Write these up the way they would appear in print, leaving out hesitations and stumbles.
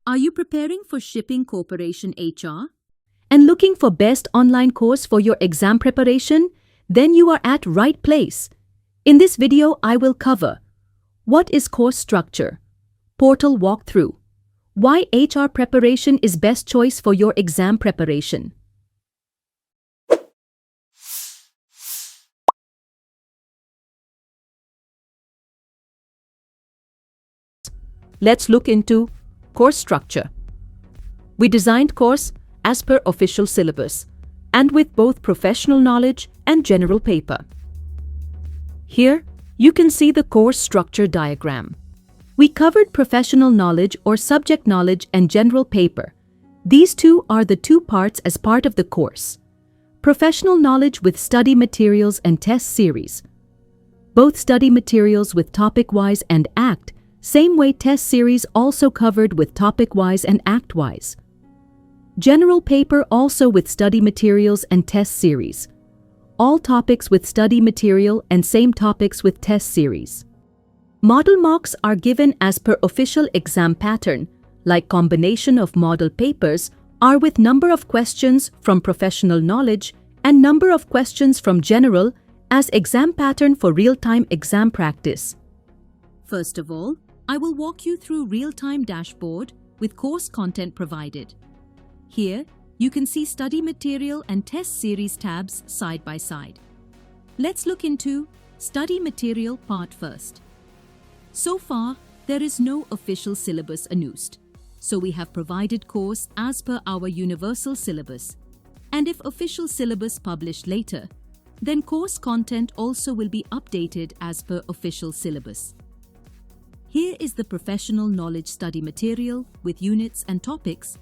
Are you preparing for Shipping Corporation HR? And looking for best online course for your exam preparation? Then you are at right place. In this video, I will cover what is course structure, portal walkthrough, why HR preparation is best choice for your exam preparation. Let's look into course structure. We designed course as per official syllabus and with both professional knowledge and general paper. Here, you can see the course structure diagram. We covered professional knowledge or subject knowledge and general paper. These two are the two parts as part of the course. Professional knowledge with study materials and test series. Both study materials with topic-wise and ACT, same way test series also covered with topic-wise and ACT-wise. General paper also with study materials and test series. All topics with study material and same topics with test series. Model mocks are given as per official exam pattern, like combination of model papers are with number of questions from professional knowledge and number of questions from general as exam pattern for real-time exam practice. First of all, I will walk you through real-time dashboard with course content provided. Here, you can see study material and test series tabs side by side. Let's look into study material part first. So far, there is no official syllabus announced, so we have provided course as per our universal syllabus. And if official syllabus published later, then course content also will be updated as per official syllabus. Here is the professional knowledge study material with units and topics.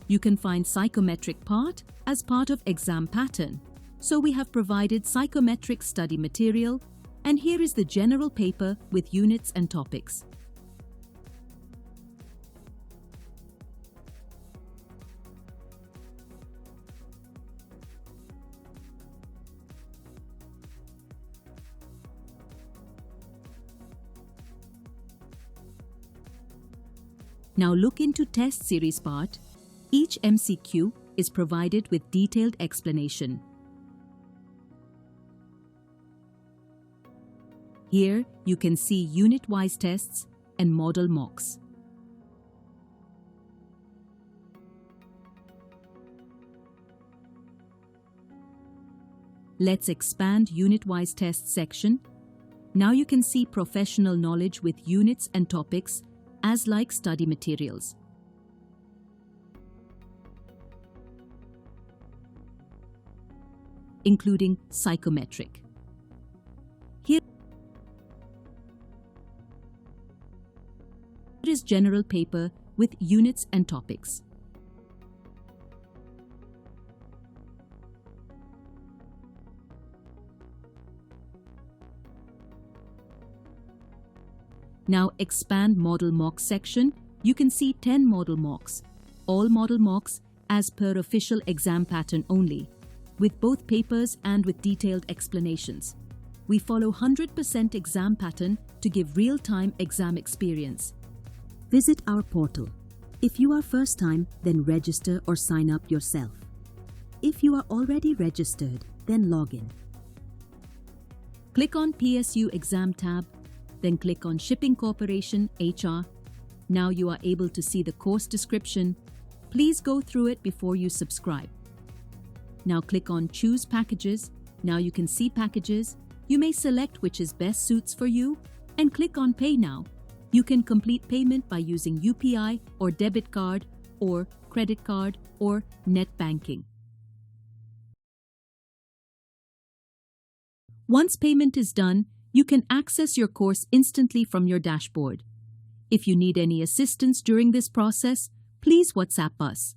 You can find psychometric part as part of exam pattern. So we have provided psychometric study material, and here is the general paper with units and topics. Now look into test series part. Each MCQ is provided with detailed explanation. Here you can see unit-wise tests and model mocks. Let's expand unit-wise tests section. Now you can see professional knowledge with units and topics as like study materials. Including psychometric. Here is general paper with units and topics. Now expand model mock section. You can see 10 model mocks. All model mocks as per official exam pattern only, with both papers and with detailed explanations. We follow 100% exam pattern to give real-time exam experience. Visit our portal. If you are first time, then register or sign up yourself. If you are already registered, then log in. Click on PSU exam tab, then click on Shipping Corporation HR. Now you are able to see the course description. Please go through it before you subscribe. Now click on Choose Packages. Now you can see packages. You may select which is best suits for you and click on Pay Now. You can complete payment by using UPI or debit card or credit card or net banking. Once payment is done, you can access your course instantly from your dashboard. If you need any assistance during this process, please WhatsApp us.